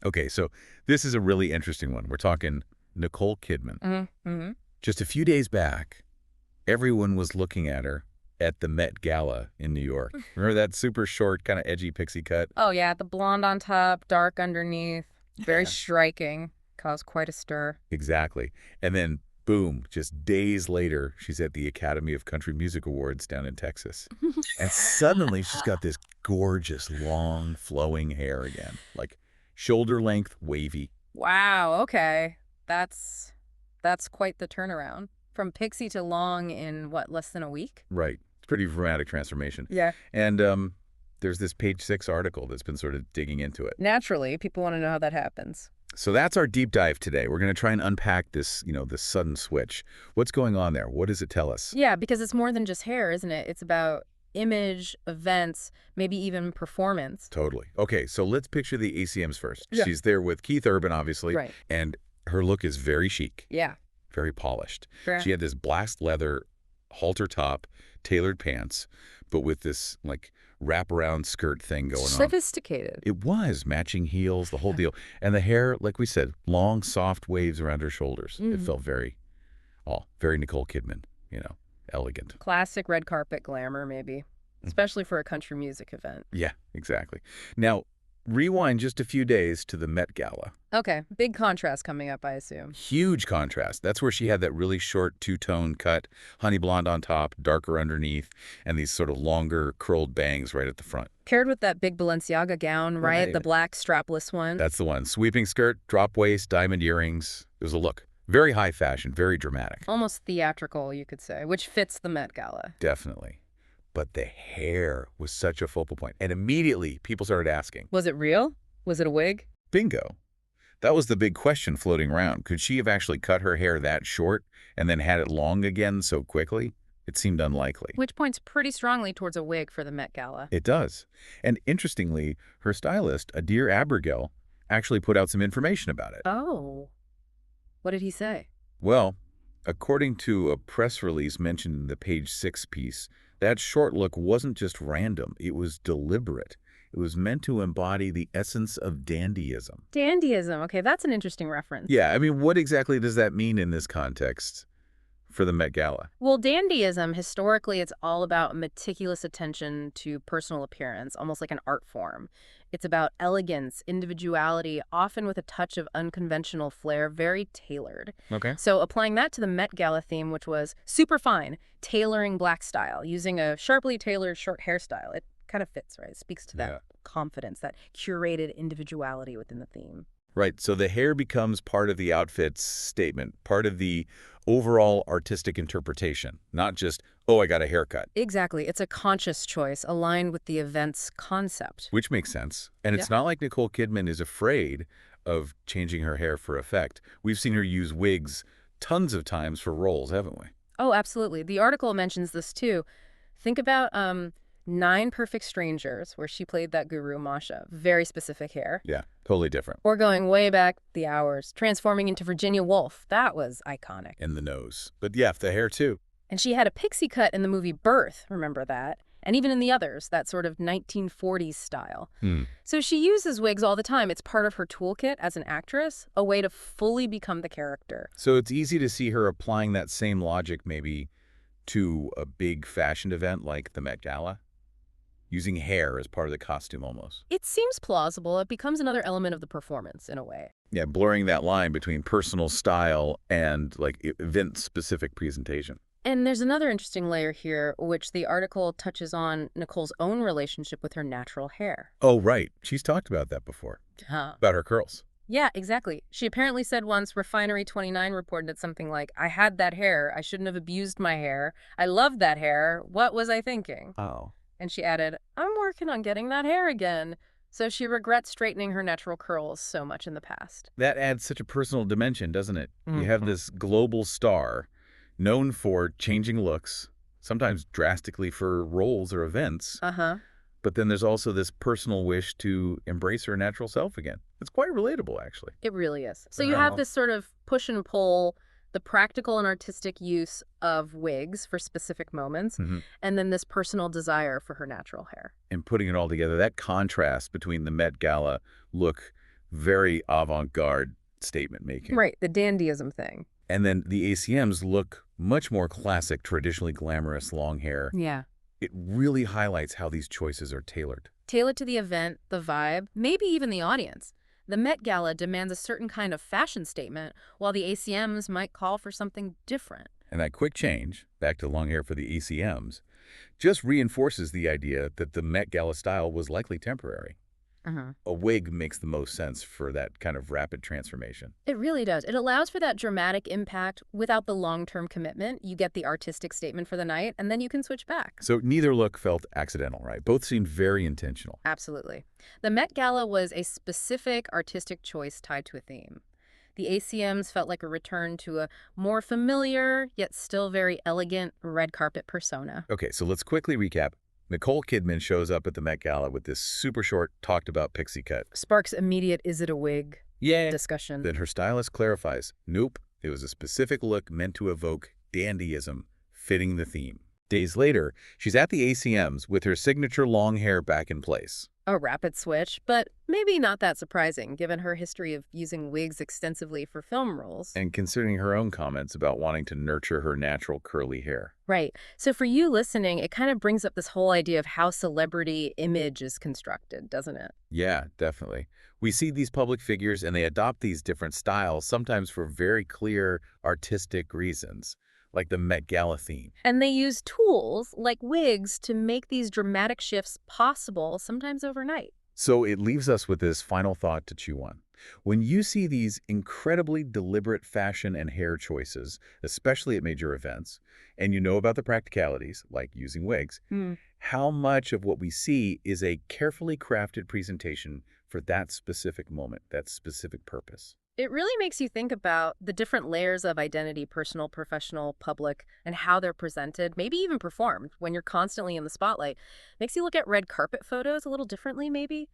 Okay, so this is a really interesting one. We're talking Nicole Kidman. Mm-hmm. Just a few days back, everyone was looking at her at the Met Gala in New York. Remember that super short, kind of edgy pixie cut? Oh, yeah, the blonde on top, dark underneath. Very Yeah. striking. Caused quite a stir. Exactly. And then, boom, just days later, she's at the Academy of Country Music Awards down in Texas. And suddenly she's got this gorgeous, long, flowing hair again. Like shoulder length, wavy. Wow, okay. That's quite the turnaround. From pixie to long in, what, less than a week? Right. It's pretty dramatic transformation. Yeah. And there's this Page 6 article that's been sort of digging into it. Naturally, people want to know how that happens. So that's our deep dive today. We're going to try and unpack this, this sudden switch. What's going on there? What does it tell us? Yeah, because it's more than just hair, isn't it? It's about image, events, maybe even performance. Totally. Okay, so let's picture the ACMs first. Yeah. She's there with Keith Urban, obviously. Right. And her look is very chic, Yeah. very polished. Sure. She had this black leather halter top, tailored pants, but with this, like, wraparound skirt thing going on. Sophisticated. It was matching heels, the whole deal. And the hair, like we said, long, soft waves around her shoulders. It felt very Nicole Kidman, elegant. Classic red carpet glamour, maybe. Especially for a country music event. Yeah, exactly. Now, rewind just a few days to the Met Gala. Okay, big contrast coming up, I assume. Huge contrast. That's where she had that really short two-tone cut, honey blonde on top, darker underneath, and these sort of longer curled bangs right at the front. Paired with that big Balenciaga gown, right? Right. The black strapless one. That's the one. Sweeping skirt, drop waist, diamond earrings. It was a look. Very high fashion, very dramatic. Almost theatrical, you could say, which fits the Met Gala. Definitely. But the hair was such a focal point. And immediately, people started asking, Was it real? Was it a wig? bingo. That was the big question floating around. Could she have actually cut her hair that short and then had it long again so quickly? It seemed unlikely. Which points pretty strongly towards a wig for the Met Gala. It does. And interestingly, her stylist, Adir Abergel, actually put out some information about it. Oh. What did he say? Well, according to a press release mentioned in the Page 6 piece, that short look wasn't just random. It was deliberate. It was meant to embody the essence of dandyism. Dandyism. Okay, that's an interesting reference. Yeah, I mean, what exactly does that mean in this context for the Met Gala? Well, dandyism, historically, it's all about meticulous attention to personal appearance, almost like an art form. It's about elegance, individuality, often with a touch of unconventional flair, very tailored. Okay. So applying that to the Met Gala theme, which was super fine, tailoring black style, using a sharply tailored short hairstyle, it kind of fits, right? It speaks to that confidence, that curated individuality within the theme. Right, so the hair becomes part of the outfit's statement, part of the overall artistic interpretation, not just, oh, I got a haircut. Exactly. It's a conscious choice aligned with the event's concept. Which makes sense. And it's not like Nicole Kidman is afraid of changing her hair for effect. We've seen her use wigs tons of times for roles, haven't we? Oh, absolutely. The article mentions this too. Think about 9 Perfect Strangers, where she played that guru Masha. Very specific hair. Yeah, totally different. Or going way back the hours, transforming into Virginia Woolf. That was iconic. And the nose. But yeah, the hair too. And she had a pixie cut in the movie Birth, remember that? And even in the others, that sort of 1940s style. So she uses wigs all the time. It's part of her toolkit as an actress, a way to fully become the character. So it's easy to see her applying that same logic maybe to a big fashion event like the Met Gala, using hair as part of the costume almost. It seems plausible. It becomes another element of the performance in a way. Yeah, blurring that line between personal style and like event-specific presentation. And there's another interesting layer here, which the article touches on Nicole's own relationship with her natural hair. Oh, right. She's talked about that before, about her curls. Yeah, exactly. She apparently said once, Refinery29 reported something like, I had that hair. I shouldn't have abused my hair. I loved that hair. What was I thinking? Oh. And she added, I'm working on getting that hair again. So she regrets straightening her natural curls so much in the past. That adds such a personal dimension, doesn't it? You have this global star known for changing looks, sometimes drastically for roles or events. But then there's also this personal wish to embrace her natural self again. It's quite relatable, actually. It really is. So you have this sort of push and pull, the practical and artistic use of wigs for specific moments, and then this personal desire for her natural hair. And putting it all together, that contrast between the Met Gala look Very avant-garde statement making. Right, the dandyism thing. And then the ACMs look much more classic, traditionally glamorous long hair. Yeah. It really highlights how these choices are tailored. Tailored to the event, the vibe, maybe even the audience. The Met Gala demands a certain kind of fashion statement, while the ACMs might call for something different. And that quick change, back to long hair for the ACMs, just reinforces the idea that the Met Gala style was likely temporary. A wig makes the most sense for that kind of rapid transformation. It really does. It allows for that dramatic impact without the long-term commitment. You get the artistic statement for the night, and then you can switch back. So neither look felt accidental, right? Both seemed very intentional. Absolutely. The Met Gala was a specific artistic choice tied to a theme. The ACMs felt like a return to a more familiar, yet still very elegant red carpet persona. Okay, so let's quickly recap. Nicole Kidman shows up at the Met Gala with this super short, talked-about pixie cut. Sparks immediate "is it a wig?" discussion. Then her stylist clarifies, nope, it was a specific look meant to evoke dandyism, fitting the theme. Days later, she's at the ACMs with her signature long hair back in place. A rapid switch, but maybe not that surprising, given her history of using wigs extensively for film roles. And considering her own comments about wanting to nurture her natural curly hair. Right. So for you listening, it kind of brings up this whole idea of how celebrity image is constructed, doesn't it? Yeah, definitely. We see these public figures and they adopt these different styles, sometimes for very clear artistic reasons, like the Met Gala theme. And they use tools like wigs to make these dramatic shifts possible, sometimes overnight. So it leaves us with this final thought to chew on. When you see these incredibly deliberate fashion and hair choices, especially at major events, and you know about the practicalities, like using wigs, how much of what we see is a carefully crafted presentation for that specific moment, that specific purpose? It really makes you think about the different layers of identity, personal, professional, public, and how they're presented, maybe even performed when you're constantly in the spotlight. Makes you look at red carpet photos a little differently, maybe.